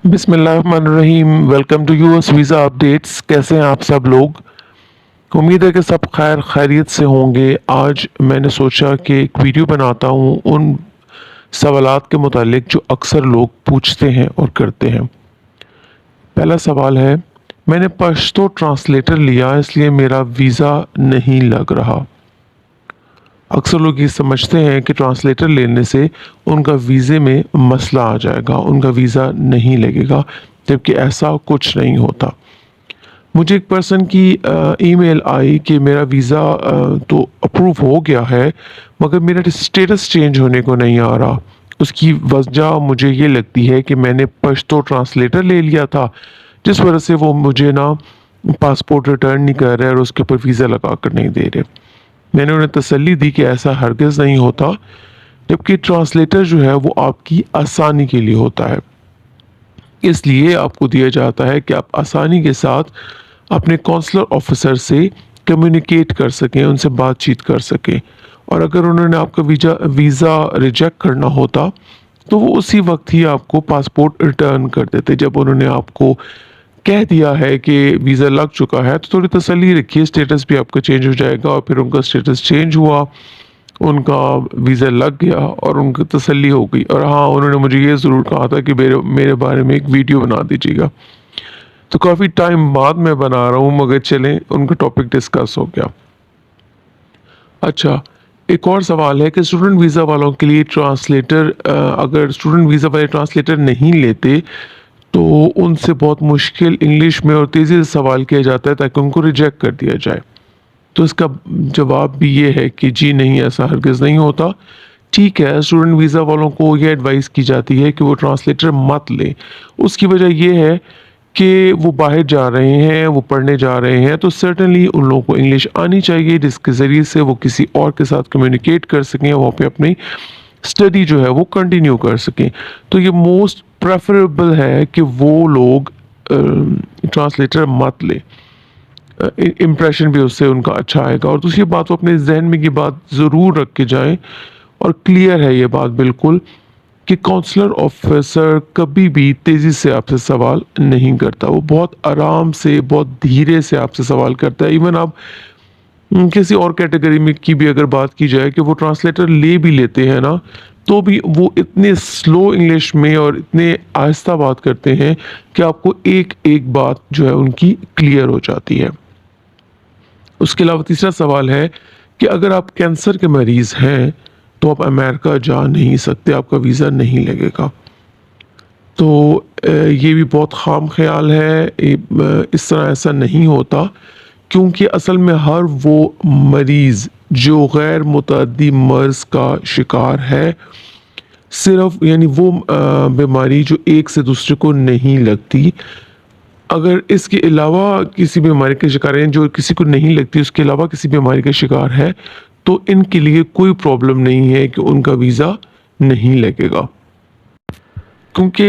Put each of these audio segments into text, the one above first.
बिस्मिल्लाहिर्रहमानिर्रहीम। Welcome to US visa updates. कैसे हैं आप सब लोग? उम्मीद है कि सब खैरियत से होंगे। आज मैंने सोचा कि एक वीडियो बनाता हूँ उन सवालात के मुतालिक जो अक्सर लोग पूछते हैं और करते हैं। पहला सवाल है, मैंने पश्तो ट्रांसलेटर लिया इसलिए मेरा वीज़ा नहीं लग रहा। अक्सर लोग ये समझते हैं कि ट्रांसलेटर लेने से उनका वीज़े में मसला आ जाएगा, उनका वीज़ा नहीं लगेगा, जबकि ऐसा कुछ नहीं होता। मुझे एक पर्सन की ईमेल आई कि मेरा वीज़ा तो अप्रूव हो गया है, मगर मेरा स्टेटस चेंज होने को नहीं आ रहा। उसकी वजह मुझे ये लगती है कि मैंने पश्तो ट्रांसलेटर ले लिया था, जिस वजह से वो मुझे ना पासपोर्ट रिटर्न नहीं कर रहे और उसके ऊपर वीज़ा लगा कर नहीं दे रहे। मैंने उन्हें तसल्ली दी कि ऐसा हरगिज़ नहीं होता, जबकि ट्रांसलेटर जो है वो आपकी आसानी के लिए होता है। इसलिए आपको दिया जाता है कि आप आसानी के साथ अपने कौंसलर ऑफिसर से कम्युनिकेट कर सकें, उनसे बातचीत कर सकें। और अगर उन्होंने आपका वीज़ा रिजेक्ट करना होता तो वो उसी वक्त ही आपको पासपोर्ट रिटर्न कर देते। जब उन्होंने आपको कह दिया है कि वीज़ा लग चुका है तो थोड़ी तसल्ली रखिए, स्टेटस भी आपका चेंज हो जाएगा। और फिर उनका स्टेटस चेंज हुआ, उनका वीज़ा लग गया और उनको तसल्ली हो गई। और हाँ, उन्होंने मुझे ये ज़रूर कहा था कि मेरे मेरे बारे में एक वीडियो बना दीजिएगा। तो काफ़ी टाइम बाद मैं बना रहा हूँ, मगर चलें, उनका टॉपिक डिस्कस हो गया। अच्छा, एक और सवाल है कि स्टूडेंट वीज़ा वालों के लिए ट्रांसलेटर, अगर स्टूडेंट वीज़ा वाले ट्रांसलेटर नहीं लेते तो उनसे बहुत मुश्किल इंग्लिश में और तेज़ी से सवाल किया जाता है ताकि उनको रिजेक्ट कर दिया जाए। तो इसका जवाब भी ये है कि जी नहीं, ऐसा हरगिज़ नहीं होता। ठीक है, स्टूडेंट वीज़ा वालों को ये एडवाइस की जाती है कि वो ट्रांसलेटर मत लें। उसकी वजह ये है कि वो बाहर जा रहे हैं, वो पढ़ने जा रहे हैं, तो सर्टेनली उन लोगों को इंग्लिश आनी चाहिए, जिसके ज़रिए से वो किसी और के साथ कम्युनिकेट कर सकें, वहाँ पे अपनी स्टडी जो है वो कंटिन्यू कर सकें। तो ये मोस्ट प्रेफरेबल है कि वो लोग ट्रांसलेटर मत लें। इम्प्रेशन भी उससे उनका अच्छा आएगा। और दूसरी बात, वो अपने जहन में ये बात ज़रूर रख के जाएं, और क्लियर है ये बात बिल्कुल, कि काउंसलर ऑफिसर कभी भी तेज़ी से आपसे सवाल नहीं करता। वो बहुत आराम से, बहुत धीरे से आपसे सवाल करता है। इवन आप किसी और कैटेगरी में की भी अगर बात की जाए कि वो ट्रांसलेटर ले भी लेते हैं ना, तो भी वो इतने स्लो इंग्लिश में और इतने आहिस्ता बात करते हैं कि आपको एक एक बात जो है उनकी क्लियर हो जाती है। उसके अलावा तीसरा सवाल है कि अगर आप कैंसर के मरीज़ हैं तो आप अमेरिका जा नहीं सकते, आपका वीज़ा नहीं लगेगा। तो ये भी बहुत ख़ाम ख़याल है। इस तरह ऐसा नहीं होता, क्योंकि असल में हर वो मरीज़ जो गैर मुतअद्दी मर्ज़ का शिकार है, सिर्फ़ यानी वो बीमारी जो एक से दूसरे को नहीं लगती, अगर इसके अलावा किसी बीमारी के शिकार हैं जो किसी को नहीं लगती, उसके अलावा किसी बीमारी का शिकार है, तो इनके लिए कोई प्रॉब्लम नहीं है कि उनका वीज़ा नहीं लगेगा। क्योंकि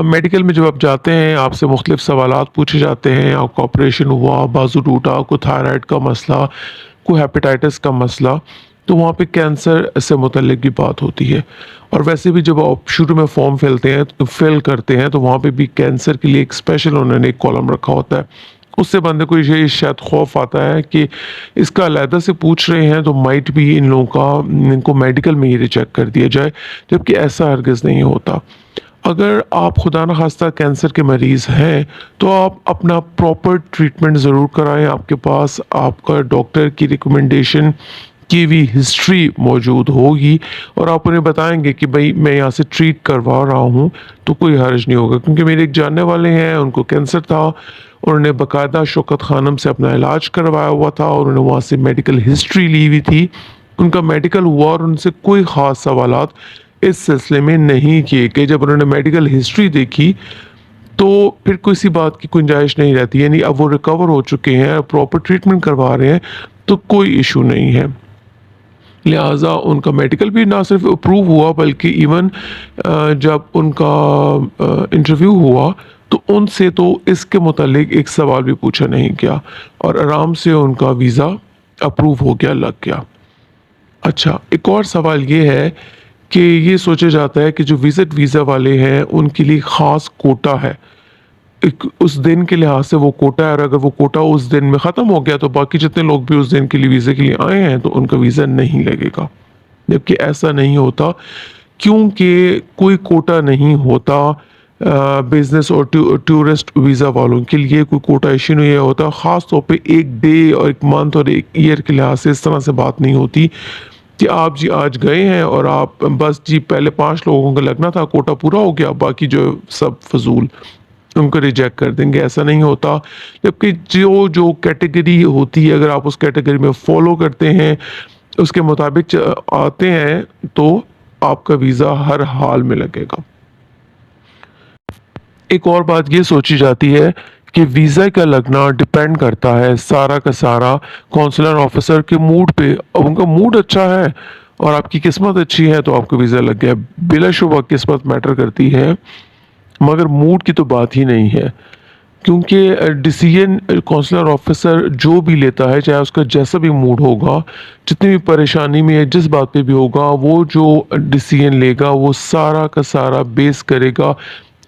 मेडिकल में जब आप जाते हैं, आपसे मुख्तलिफ सवालात पूछे जाते हैं। आपका ऑपरेशन हुआ, बाजू टूटा, कोई थायराइड का मसला, कोई हेपेटाइटिस का मसला, तो वहाँ पे कैंसर से मुतल्लिक भी बात होती है। और वैसे भी जब आप शुरू में फॉर्म फिल करते हैं तो वहाँ पे भी कैंसर के लिए एक स्पेशल उन्होंने एक कॉलम रखा होता है। उससे बंदे को ये शायद खौफ आता है कि इसका अलहदा से पूछ रहे हैं तो माइट भी इनको मेडिकल में ही रिजेक्ट कर दिया जाए, जबकि ऐसा हरगिज़ नहीं होता। अगर आप खुदा न खास्ता कैंसर के मरीज़ हैं तो आप अपना प्रॉपर ट्रीटमेंट ज़रूर कराएं। आपके पास आपका डॉक्टर की रिकमेंडेशन की भी हिस्ट्री मौजूद होगी और आप उन्हें बताएंगे कि भाई मैं यहाँ से ट्रीट करवा रहा हूँ, तो कोई हर्ज नहीं होगा। क्योंकि मेरे एक जानने वाले हैं, उनको कैंसर था, उन्होंने बाकायदा शौकत खानम से अपना इलाज करवाया हुआ था और उन्होंने वहाँ से मेडिकल हिस्ट्री ली हुई थी। उनका मेडिकल हुआ और उनसे कोई ख़ास सवालात इस सिलसिले में नहीं किए गए। जब उन्होंने मेडिकल हिस्ट्री देखी तो फिर किसी बात की गुंजाइश नहीं रहती, यानी अब वो रिकवर हो चुके हैं, प्रॉपर ट्रीटमेंट करवा रहे हैं, तो कोई इशू नहीं है। लिहाजा उनका मेडिकल भी ना सिर्फ अप्रूव हुआ, बल्कि इवन जब उनका इंटरव्यू हुआ तो उनसे तो इसके मुतालिक एक सवाल भी पूछा नहीं गया और आराम से उनका वीज़ा अप्रूव हो गया, लग गया। अच्छा, एक और सवाल ये है कि ये सोचा जाता है कि जो विज़िट वीज़ा वाले हैं उनके लिए ख़ास कोटा है। एक उस दिन के लिहाज से वो कोटा है, और अगर वो कोटा उस दिन में ख़त्म हो गया तो बाकी जितने लोग भी उस दिन के लिए वीज़े के लिए आए हैं तो उनका वीज़ा नहीं लगेगा। जबकि ऐसा नहीं होता, क्योंकि कोई कोटा नहीं होता बिज़नेस और टूरिस्ट वीज़ा वालों के लिए कोई कोटा इश्यू नहीं होता। ख़ास तौर पे एक डे और एक मंथ और एक ईयर के लिहाज से इस तरह से बात नहीं होती कि आप जी आज गए हैं और आप बस जी पहले 5 लोगों का लगना था, कोटा पूरा हो गया, बाकी जो सब फ़ज़ूल उनको रिजेक्ट कर देंगे। ऐसा नहीं होता। जबकि जो जो कैटेगरी होती है, अगर आप उस कैटेगरी में फ़ॉलो करते हैं, उसके मुताबिक आते हैं तो आपका वीज़ा हर हाल में लगेगा। एक और बात ये सोची जाती है कि वीज़ा का लगना डिपेंड करता है सारा का सारा कौंसलर ऑफिसर के मूड पे। अब उनका मूड अच्छा है और आपकी किस्मत अच्छी है तो आपका वीज़ा लग गया। बिलाशुबा किस्मत मैटर करती है, मगर मूड की तो बात ही नहीं है, क्योंकि डिसीजन कौंसलर ऑफिसर जो भी लेता है, चाहे उसका जैसा भी मूड होगा, जितनी भी परेशानी में है, जिस बात पे भी होगा, वो जो डिसीजन लेगा वो सारा का सारा बेस करेगा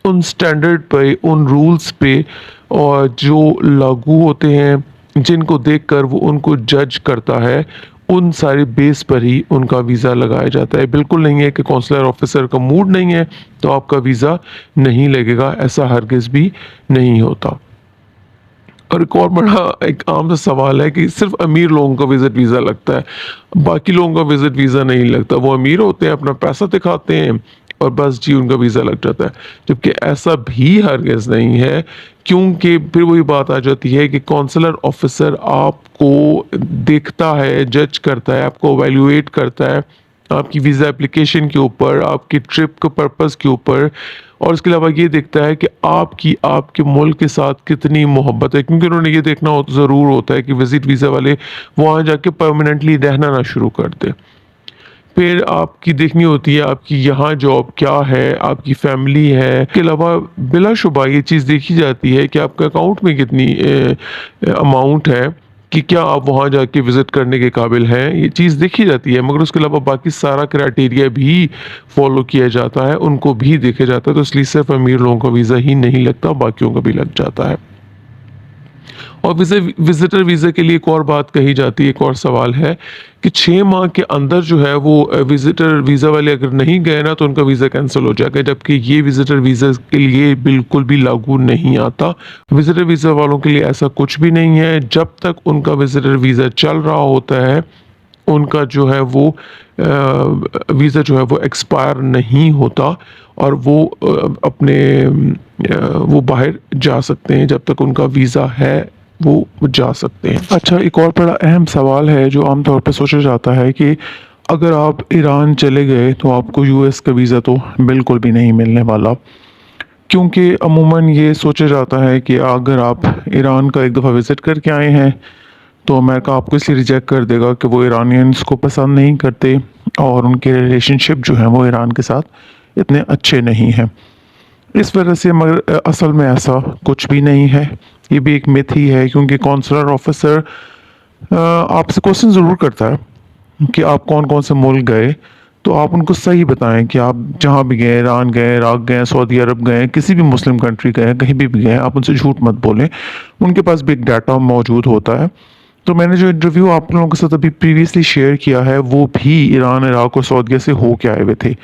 उन स्टैंडर्ड पे, उन रूल्स पे, और जो लागू होते हैं, जिनको देखकर वो उनको जज करता है, उन सारे बेस पर ही उनका वीज़ा लगाया जाता है। बिल्कुल नहीं है कि कौंसलर ऑफिसर का मूड नहीं है तो आपका वीज़ा नहीं लगेगा, ऐसा हरगिज़ भी नहीं होता। और एक और बड़ा एक आम सा सवाल है कि सिर्फ अमीर लोगों का विज़िट वीज़ा लगता है, बाकी लोगों का विज़िट वीज़ा नहीं लगता। वो अमीर होते हैं, अपना पैसा दिखाते हैं और बस जी उनका वीज़ा लग जाता है। जबकि ऐसा भी हरगिज़ नहीं है, क्योंकि फिर वही बात आ जाती है कि कौंसलर ऑफिसर आपको देखता है, जज करता है, आपको एवेल्युएट करता है आपकी वीज़ा एप्लीकेशन के ऊपर, आपकी ट्रिप के पर्पस के ऊपर, और इसके अलावा ये देखता है कि आपकी आपके मुल्क के साथ कितनी मोहब्बत है, क्योंकि उन्होंने ये देखना हो ज़रूर होता है कि विज़िट वीज़ा वाले वहाँ जाके परमानेंटली रहना ना शुरू कर दे। फिर आपकी देखनी होती है आपकी यहाँ जॉब क्या है, आपकी फैमिली है। इसके अलावा बिलाशुबा ये चीज़ देखी जाती है कि आपके अकाउंट में कितनी अमाउंट है, कि क्या आप वहाँ जाके विज़िट करने के काबिल हैं, ये चीज़ देखी जाती है। मगर उसके अलावा बाकी सारा क्राइटेरिया भी फॉलो किया जाता है, उनको भी देखा जाता है। तो इसलिए सिर्फ अमीर लोगों का वीज़ा ही नहीं लगता, बाकियों का भी लग जाता है। और विजिटर वीज़ा के लिए एक और बात कही जाती है, एक और सवाल है कि 6 माह के अंदर जो है वो विजिटर वीज़ा वाले अगर नहीं गए ना तो उनका वीज़ा कैंसिल हो जाएगा। जबकि ये विजिटर वीज़ा के लिए बिल्कुल भी लागू नहीं आता। विजिटर वीज़ा वालों के लिए ऐसा कुछ भी नहीं है। जब तक उनका विजिटर वीज़ा चल रहा होता है, उनका जो है वो वीज़ा जो है वो एक्सपायर नहीं होता, और वो वो बाहर जा सकते हैं। जब तक उनका वीज़ा है वो जा सकते हैं। अच्छा, एक और बड़ा अहम सवाल है जो आमतौर पे सोचा जाता है कि अगर आप ईरान चले गए तो आपको यूएस का वीज़ा तो बिल्कुल भी नहीं मिलने वाला, क्योंकि अमूमन ये सोचा जाता है कि अगर आप ईरान का एक दफ़ा विज़िट करके आए हैं तो अमेरिका आपको इसलिए रिजेक्ट कर देगा कि वो ईरानियंस को पसंद नहीं करते और उनके रिलेशनशिप जो हैं वो ईरान के साथ इतने अच्छे नहीं हैं। इस वजह से, मगर असल में ऐसा कुछ भी नहीं है, ये भी एक मिथ ही है। क्योंकि कौंसलर ऑफिसर आपसे क्वेश्चन ज़रूर करता है कि आप कौन कौन से मुल्क गए, तो आप उनको सही बताएं कि आप जहाँ भी गए, ईरान गए, इराक गए, सऊदी अरब गए, किसी भी मुस्लिम कंट्री गए, कहीं भी गए, आप उनसे झूठ मत बोलें। उनके पास भी एक डाटा मौजूद होता है। तो मैंने जो इंटरव्यू आप लोगों के साथ अभी प्रीवियसली शेयर किया है वो भी ईरान, इराक और सऊदीया से हो के आए हुए थे।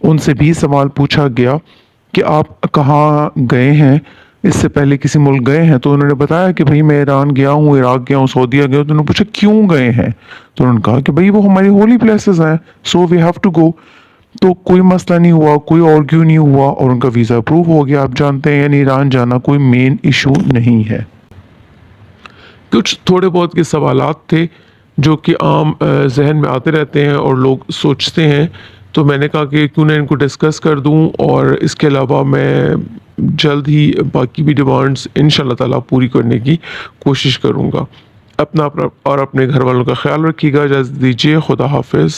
उनसे भी सवाल पूछा गया कि आप कहाँ गए हैं, इससे पहले किसी मुल्क गए हैं, तो उन्होंने बताया कि भाई मैं ईरान गया हूँ, इराक गया हूँ, सऊदीया गया हूँ। तो उन्होंने पूछा क्यों गए हैं, तो उन्होंने कहा कि भाई वो हमारी होली प्लेसेस हैं, so we have to go. तो कोई मसला नहीं हुआ, कोई आर्ग्यू नहीं हुआ और उनका वीज़ा अप्रूव हो गया। आप जानते हैं, यानी ईरान जाना कोई मेन इशू नहीं है। कुछ थोड़े बहुत के सवालात थे जो कि आम जहन में आते रहते हैं और लोग सोचते हैं, तो मैंने कहा कि क्यों ना इनको डिस्कस कर दूं। और इसके अलावा मैं जल्द ही बाकी भी डिमांड्स इंशाल्लाह ताला पूरी करने की कोशिश करूंगा। अपना और अपने घर वालों का ख्याल रखिएगा। इजाज़त दीजिए। खुदा हाफिज़।